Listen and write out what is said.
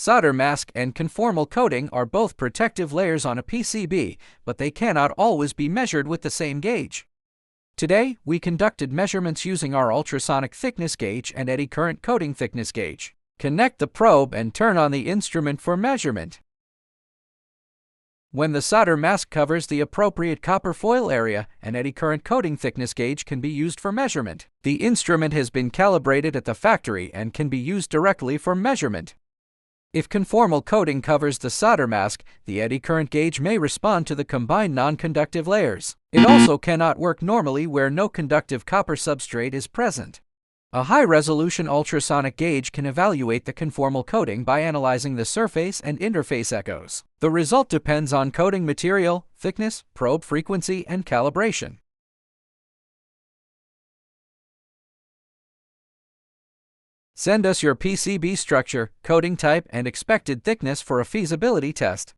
Solder mask and conformal coating are both protective layers on a PCB, but they cannot always be measured with the same gauge. Today, we conducted measurements using our ultrasonic thickness gauge and eddy current coating thickness gauge. Connect the probe and turn on the instrument for measurement. When the solder mask covers the appropriate copper foil area, an eddy current coating thickness gauge can be used for measurement. The instrument has been calibrated at the factory and can be used directly for measurement. If conformal coating covers the solder mask, the eddy current gauge may respond to the combined non-conductive layers. It also cannot work normally where no conductive copper substrate is present. A high-resolution ultrasonic gauge can evaluate the conformal coating by analyzing the surface and interface echoes. The result depends on coating material, thickness, probe frequency, and calibration. Send us your PCB structure, coating type, and expected thickness for a feasibility test.